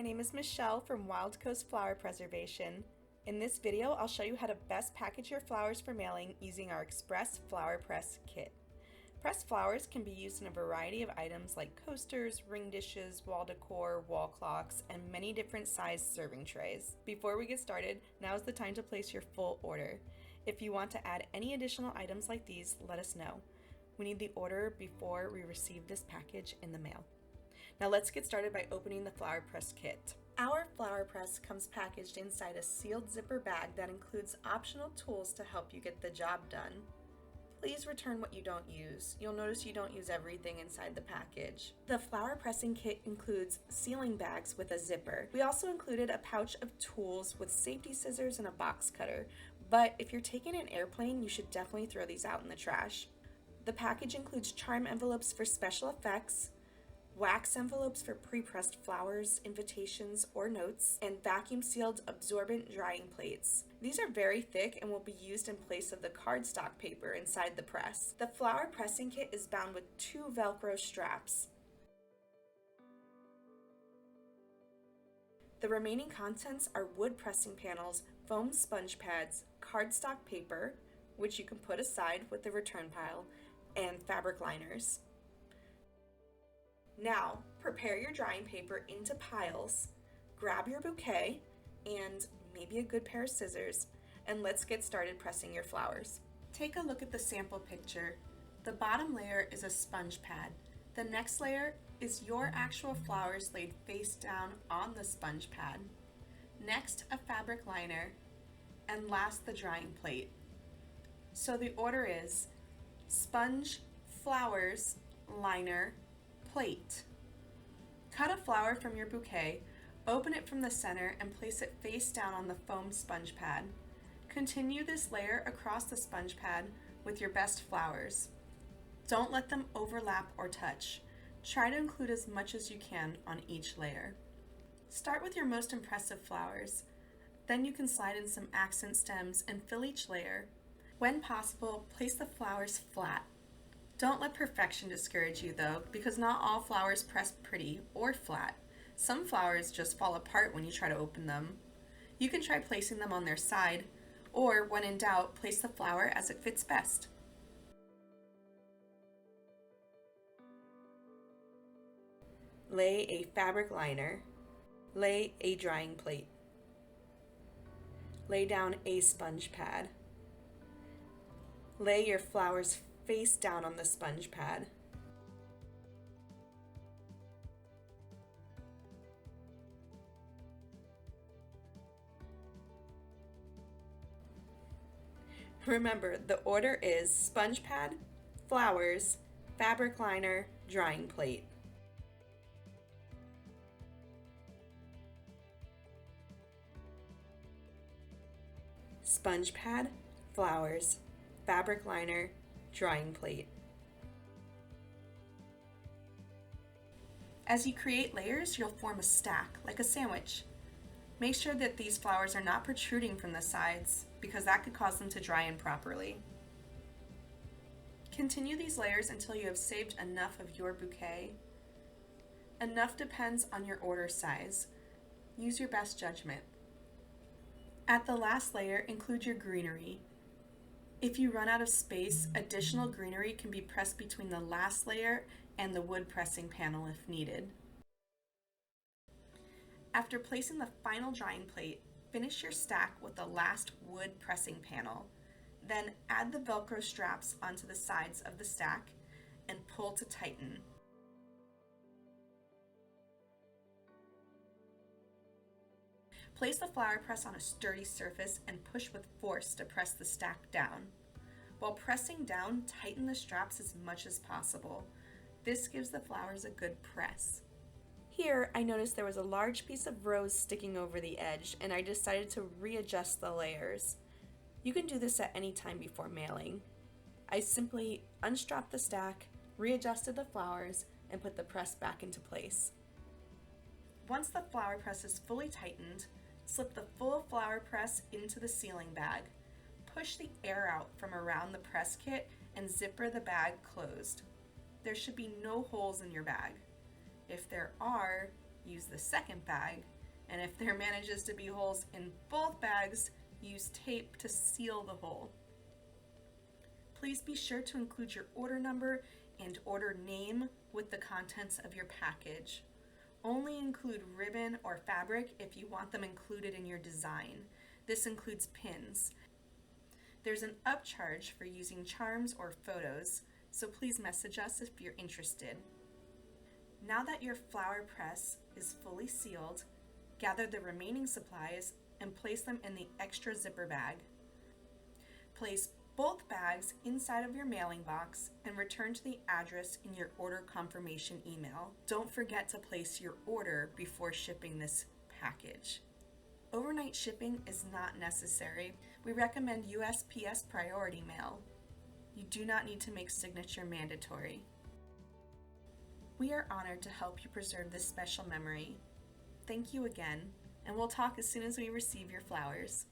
name is Michelle from Wild Coast Flower Preservation. In this video, I'll show you how to best package your flowers for mailing using our Express Flower Press Kit. Pressed flowers can be used in a variety of items like coasters, ring dishes, wall decor, wall clocks, and many different sized serving trays. Before we get started, now is the time to place your full order. If you want to add any additional items like these, let us know. We need the order before we receive this package in the mail. Now let's get started by opening the flower press kit. Our flower press comes packaged inside a sealed zipper bag that includes optional tools to help you get the job done. Please return what you don't use. You'll notice you don't use everything inside the package. The flower pressing kit includes sealing bags with a zipper. We also included a pouch of tools with safety scissors and a box cutter, but if you're taking an airplane, you should definitely throw these out in the trash. The package includes charm envelopes for special effects, wax envelopes for pre-pressed flowers, invitations, or notes, and vacuum-sealed absorbent drying plates. These are very thick and will be used in place of the cardstock paper inside the press. The flower pressing kit is bound with 2 Velcro straps. The remaining contents are wood pressing panels, foam sponge pads, cardstock paper, which you can put aside with the return pile, and fabric liners. Now, prepare your drying paper into piles, grab your bouquet, and maybe a good pair of scissors, and let's get started pressing your flowers. Take a look at the sample picture. The bottom layer is a sponge pad. The next layer is your actual flowers laid face down on the sponge pad. Next, a fabric liner, and last, the drying plate. So the order is sponge, flowers, liner, plate. Cut a flower from your bouquet, open it from the center, and place it face down on the foam sponge pad. Continue this layer across the sponge pad with your best flowers. Don't let them overlap or touch. Try to include as much as you can on each layer. Start with your most impressive flowers. Then you can slide in some accent stems and fill each layer. When possible, place the flowers flat. Don't let perfection discourage you though, because not all flowers press pretty or flat. Some flowers just fall apart when you try to open them. You can try placing them on their side, or when in doubt, place the flower as it fits best. Lay a fabric liner. Lay a drying plate. Lay down a sponge pad. Lay your flowers face down on the sponge pad. Remember, the order is sponge pad, flowers, fabric liner, drying plate. Sponge pad, flowers, fabric liner, drying plate. As you create layers, you'll form a stack, like a sandwich. Make sure that these flowers are not protruding from the sides, because that could cause them to dry improperly. Continue these layers until you have saved enough of your bouquet. Enough depends on your order size. Use your best judgment. At the last layer, include your greenery. If you run out of space, additional greenery can be pressed between the last layer and the wood pressing panel if needed. After placing the final drying plate, finish your stack with the last wood pressing panel. Then add the Velcro straps onto the sides of the stack and pull to tighten. Place the flower press on a sturdy surface and push with force to press the stack down. While pressing down, tighten the straps as much as possible. This gives the flowers a good press. Here, I noticed there was a large piece of rose sticking over the edge, and I decided to readjust the layers. You can do this at any time before mailing. I simply unstrapped the stack, readjusted the flowers, and put the press back into place. Once the flower press is fully tightened, slip the full flower press into the sealing bag. Push the air out from around the press kit and zipper the bag closed. There should be no holes in your bag. If there are, use the second bag And if there manages to be holes in both bags, use tape to seal the hole. Please be sure to include your order number and order name with the contents of your package. Only include ribbon or fabric if you want them included in your design. This includes pins. There's an upcharge for using charms or photos, so please message us if you're interested. Now that your flower press is fully sealed, gather the remaining supplies and place them in the extra zipper bag. Place both bags inside of your mailing box and return to the address in your order confirmation email. Don't forget to place your order before shipping this package. Overnight shipping is not necessary. We recommend USPS priority mail. You do not need to make signature mandatory. We are honored to help you preserve this special memory. Thank you again, and we'll talk as soon as we receive your flowers.